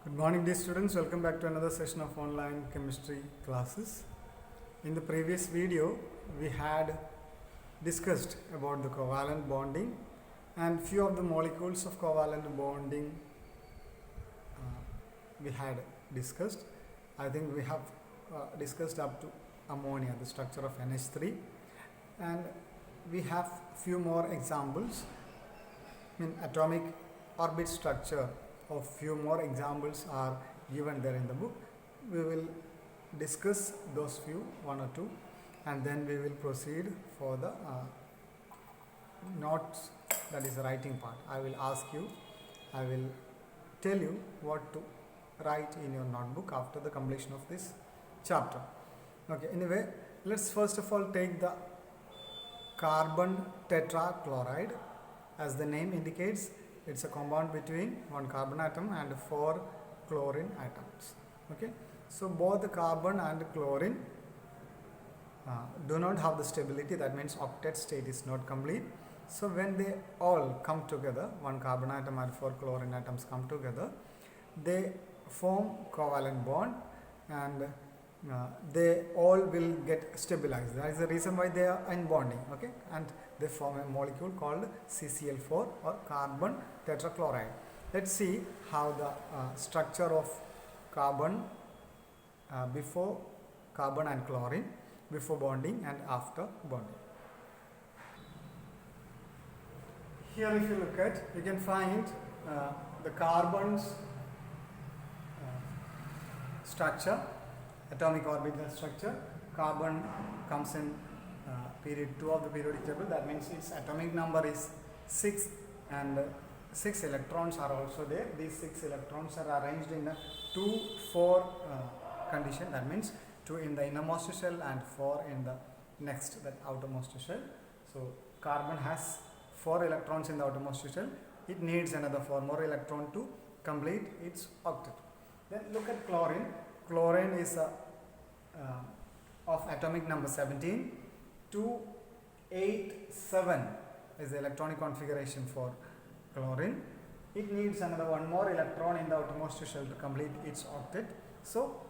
Good morning, dear students. Welcome back to another session of online chemistry classes. In the previous video, we had discussed about the covalent bonding and few of the molecules of covalent bonding we had discussed. I think we have discussed up to ammonia, the structure of NH3, and we have few more examples in atomic orbit structure. Of few more examples are given there in the book. We will discuss those few, one or two, and then we will proceed for the notes, that is the writing part. I will ask you, I will tell you what to write in your notebook after the completion of this chapter. Okay, anyway, let's first of all take the carbon tetrachloride. As the name indicates, it's a compound between one carbon atom and four chlorine atoms. Okay, so both the carbon and chlorine do not have the stability. That means octet state is not complete. So when they all come together, one carbon atom and four chlorine atoms come together, they form covalent bond, and they all will get stabilized. That is the reason why they are in bonding. Okay, and they form a molecule called CCl4 or carbon tetrachloride. Let's see how the structure of carbon before carbon and chlorine, before bonding and after bonding. Here if you look at, you can find the carbon's structure, atomic orbital structure. Carbon comes in period 2 of the periodic table. That means its atomic number is 6, and 6 electrons are also there. These 6 electrons are arranged in a 2-4 condition. That means 2 in the innermost shell and 4 in the next, that outermost shell. So carbon has 4 electrons in the outermost shell. It needs another 4 more electron to complete its octet. Then look at chlorine. Chlorine is of atomic number 17. 287 is the electronic configuration for chlorine. It needs another 1 more electron in the outermost shell to complete its octet. So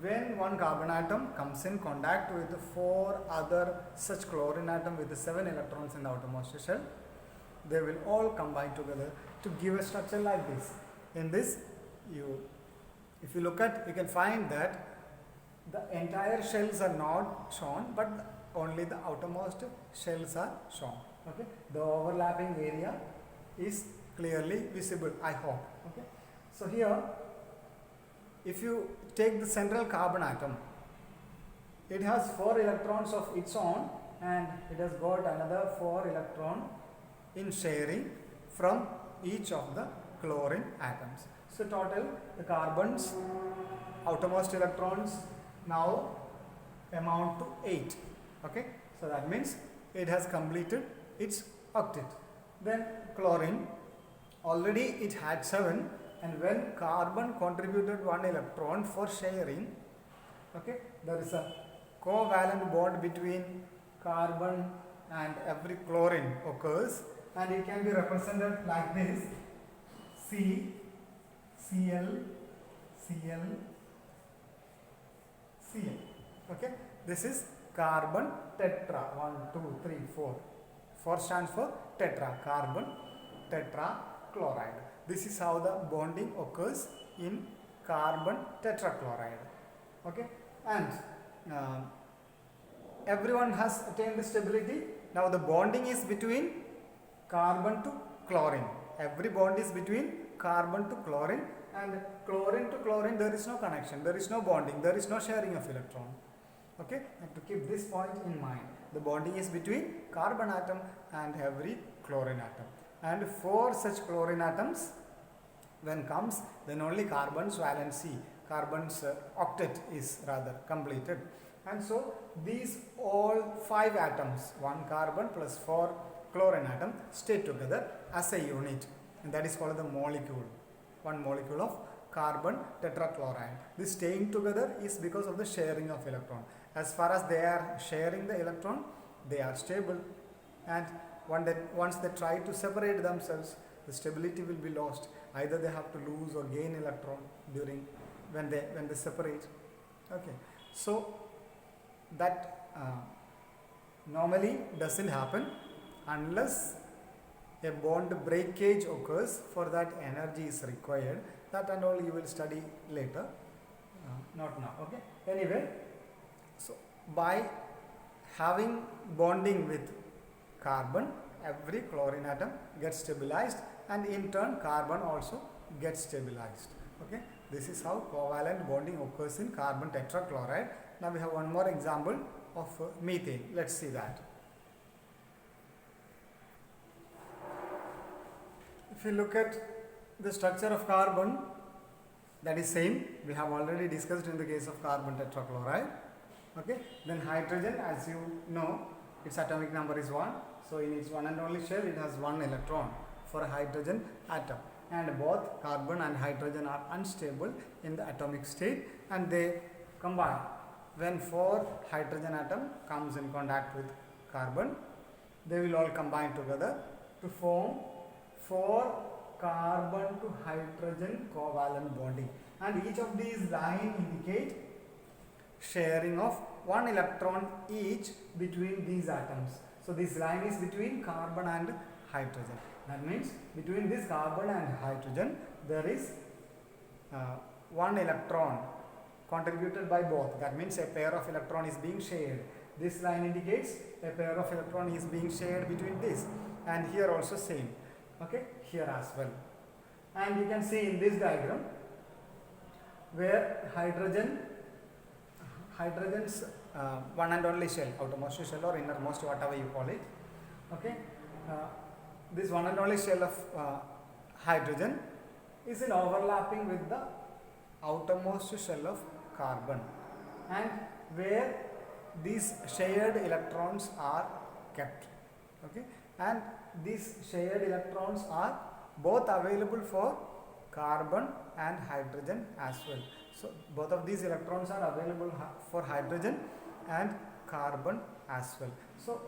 when one carbon atom comes in contact with 4 other such chlorine atom with the 7 electrons in the outermost shell, they will all combine together to give a structure like this. In this, if you look at, you can find that the entire shells are not shown, but only the outermost shells are shown. Okay, the overlapping area is clearly visible, I hope. Okay, so here, if you take the central carbon atom, it has 4 electrons of its own, and it has got another 4 electron in sharing from each of the chlorine atoms. So total, the carbon's outermost electrons now amount to 8. Okay, so that means it has completed its octet. Then chlorine, already it had 7, and when carbon contributed 1 electron for sharing, okay, there is a covalent bond between carbon and every chlorine occurs, and it can be represented like this: C, Cl, Cl, Cl. Okay, this is carbon tetra. 1, 2, 3, 4. 4 stands for tetra, carbon tetrachloride. This is how the bonding occurs in carbon tetrachloride. Okay, and everyone has attained the stability. Now the bonding is between carbon to chlorine. Every bond is between carbon to chlorine, and chlorine to chlorine there is no connection, there is no bonding, there is no sharing of electron. Okay, and to keep this point in mind, the bonding is between carbon atom and every chlorine atom. And 4 such chlorine atoms when comes, then only carbon's valency, carbon's octet is rather completed. And so these all 5 atoms, 1 carbon plus 4 chlorine atom, stay together as a unit, and that is called the molecule. One molecule of carbon tetrachloride. This staying together is because of the sharing of electron. As far as they are sharing the electron, they are stable, and once they try to separate themselves, the stability will be lost. either they have to lose or gain electron during when they separate. Okay, so that normally doesn't happen unless a bond breakage occurs. For that energy is required. That and all you will study later, not now. Okay, anyway, so by having bonding with carbon, every chlorine atom gets stabilized, and in turn carbon also gets stabilized. Okay, this is how covalent bonding occurs in carbon tetrachloride. Now we have one more example of methane. Let's see that. If you look at the structure of carbon, that is same. We have already discussed in the case of carbon tetrachloride. Okay, then hydrogen, as you know, its atomic number is 1. So in its one and only shell, it has 1 electron for a hydrogen atom. And both carbon and hydrogen are unstable in the atomic state, and they combine. When 4 hydrogen atom comes in contact with carbon, they will all combine together to form 4 carbon to hydrogen covalent bonding, and each of these lines indicate sharing of 1 electron each between these atoms. So this line is between carbon and hydrogen. That means between this carbon and hydrogen there is 1 electron contributed by both. That means a pair of electron is being shared. This line indicates a pair of electron is being shared between this, and here also same. Okay, here as well. And you can see in this diagram where hydrogen's one and only shell, outermost shell or innermost, whatever you call it. Okay, this one and only shell of hydrogen is in overlapping with the outermost shell of carbon, and where these shared electrons are kept. Okay, and these shared electrons are both available for carbon and hydrogen as well. So both of these electrons are available for hydrogen and carbon as well. So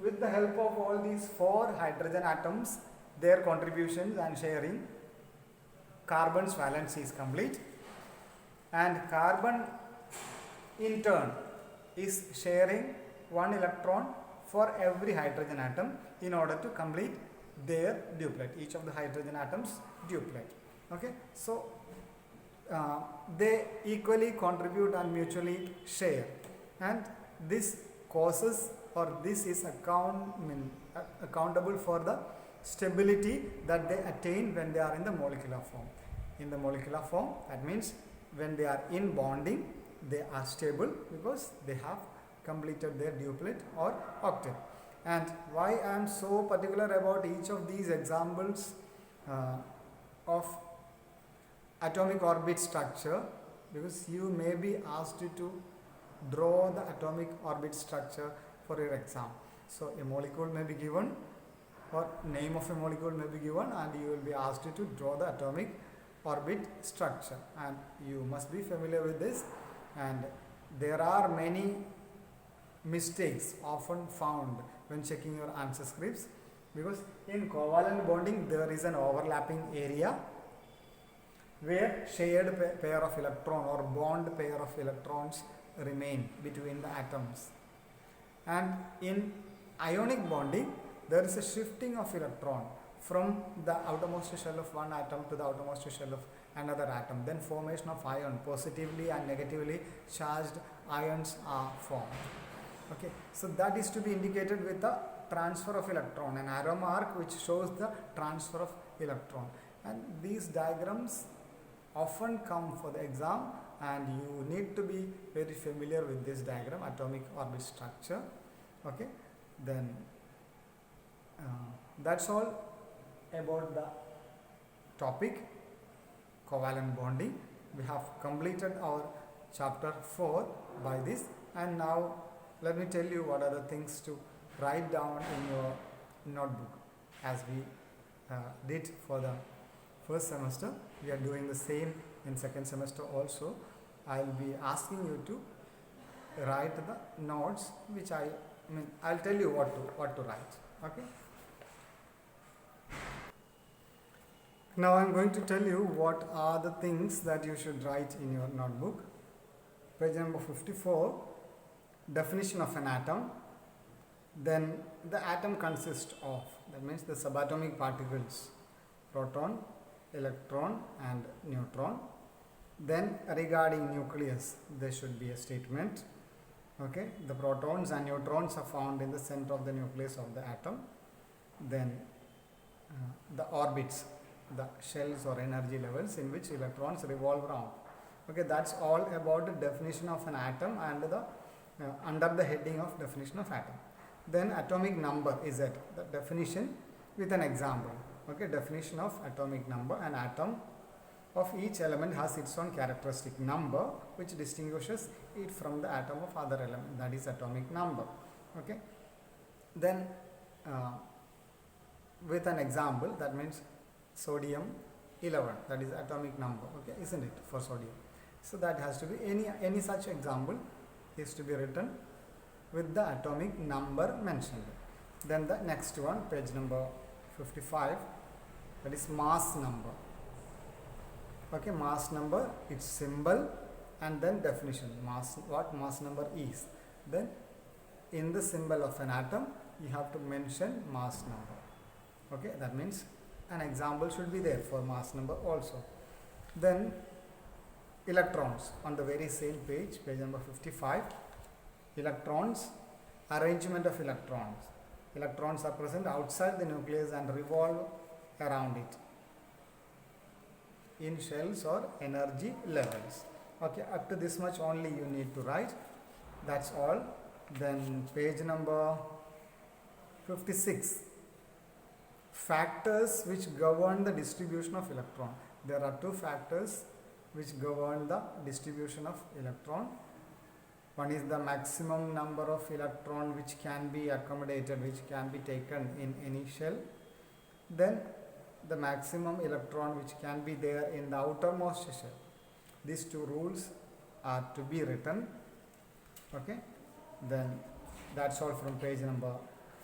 with the help of all these 4 hydrogen atoms, their contributions and sharing, carbon's valency is complete, and carbon in turn is sharing 1 electron for every hydrogen atom in order to complete their duplet, each of the hydrogen atoms duplet. Okay, so they equally contribute and mutually share, and this causes, or this is accountable for the stability that they attain when they are in the molecular form. In the molecular form, that means when they are in bonding, they are stable because they have completed their duplet or octet. And why I am so particular about each of these examples of atomic orbit structure, because you may be asked to draw the atomic orbit structure for your exam. So a molecule may be given, or name of a molecule may be given, and you will be asked to draw the atomic orbit structure, and you must be familiar with this. And there are many mistakes often found when checking your answer scripts, because in covalent bonding there is an overlapping area where shared pair of electron or bond pair of electrons remain between the atoms, and in ionic bonding there is a shifting of electron from the outermost shell of one atom to the outermost shell of another atom. Then formation of ion, positively and negatively charged ions are formed. Okay, so that is to be indicated with the transfer of electron, an arrow mark which shows the transfer of electron. And these diagrams often come for the exam, and you need to be very familiar with this diagram, atomic orbit structure. Okay, then that's all about the topic covalent bonding. We have completed our chapter 4 by this, and now let me tell you what are the things to write down in your notebook. As we did for the first semester, we are doing the same in second semester also. I will be asking you to write the notes, which I'll tell you what to write. Okay. Now I am going to tell you what are the things that you should write in your notebook. Page number 54, definition of an atom. Then the atom consists of, that means the subatomic particles, proton, electron and neutron. Then regarding nucleus, there should be a statement. Okay, the protons and neutrons are found in the center of the nucleus of the atom. Then the orbits, the shells or energy levels in which electrons revolve around. Okay, that's all about the definition of an atom and the under the heading of definition of atom. Then atomic number is at the definition with an example. Okay, definition of atomic number. An atom of each element has its own characteristic number which distinguishes it from the atom of other element, that is atomic number. Okay, then with an example, that means sodium 11, that is atomic number. Okay, isn't it, for sodium? So that has to be any such example is to be written with the atomic number mentioned. Then the next one, page number 55, that is mass number. Okay, mass number, its symbol and then definition. Mass, what mass number is. Then in the symbol of an atom you have to mention mass number. Okay, that means an example should be there for mass number also. Then electrons, on the very same page, page number 55, electrons, arrangement of electrons. Electrons are present outside the nucleus and revolve around it in shells or energy levels. Okay, up to this much only you need to write. That's all. Then page number 56, factors which govern the distribution of electron. There are two factors which govern the distribution of electron. One is the maximum number of electron which can be accommodated, which can be taken in any shell. Then the maximum electron which can be there in the outermost shell. These two rules are to be written. Okay, then that's all from page number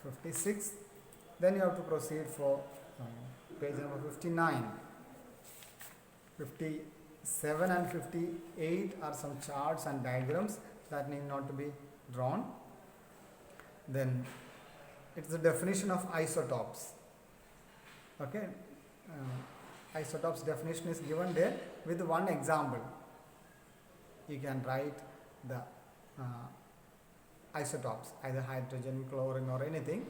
56. Then you have to proceed for page number 59. 57 and 58 are some charts and diagrams that need not to be drawn. Then it's the definition of isotopes. Okay, isotopes definition is given there with one example. You can write the isotopes, either hydrogen, chlorine or anything.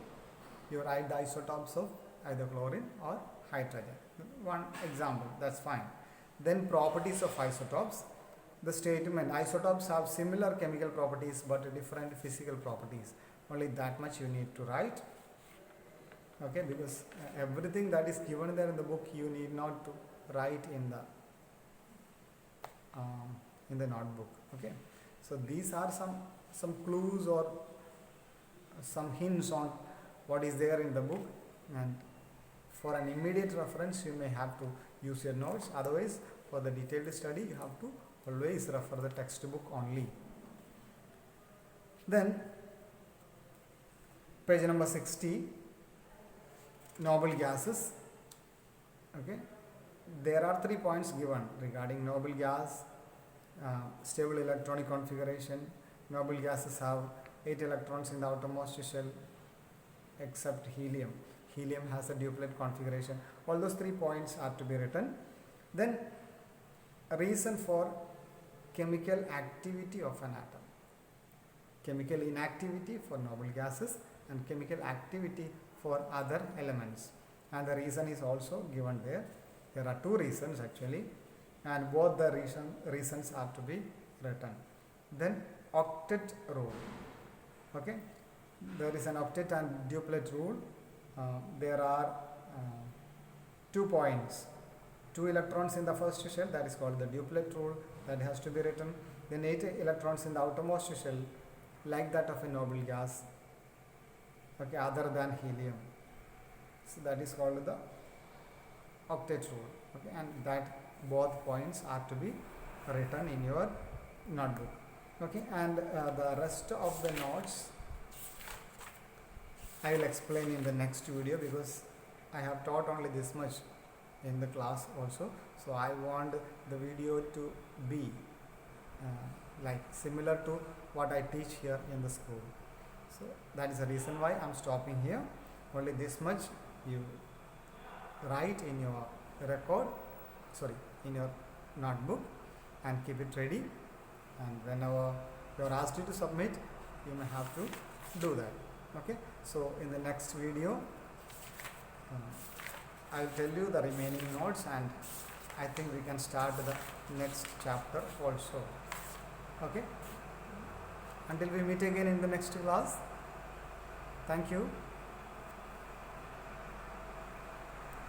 You write the isotopes of either chlorine or hydrogen. One example, that's fine. Then properties of isotopes. The statement, isotopes have similar chemical properties but different physical properties. Only that much you need to write. Okay, because everything that is given there in the book you need not to write in the notebook. Okay, so these are some clues or some hints on what is there in the book, and for an immediate reference you may have to use your notes. Otherwise, for the detailed study you have to always refer the textbook only. Then page number 60, noble gases. Okay, there are 3 points given regarding noble gas. Stable electronic configuration. Noble gases have 8 electrons in the outermost shell except helium. Helium has a duplet configuration. All those 3 points are to be written. Then a reason for chemical activity of an atom. Chemical inactivity for noble gases and chemical activity for other elements. And the reason is also given there. There are 2 reasons actually, and both the reasons are to be written. Then octet rule. Okay, there is an octet and duplet rule. There are 2 points, 2 electrons in the first shell, that is called the duplet rule, that has to be written. Then 8 electrons in the outermost shell, like that of a noble gas, okay, other than helium. So that is called the octet rule. Okay, and that both points are to be written in your notebook. Okay, and the rest of the notes I will explain in the next video, because I have taught only this much in the class also. So I want the video to be like similar to what I teach here in the school. So that is the reason why I'm stopping here. Only this much you write in your record, in your notebook, and keep it ready, and whenever you are asked to submit, you may have to do that. Okay, so in the next video I will tell you the remaining notes, and I think we can start the next chapter also. Okay, until we meet again in the next class. Thank you.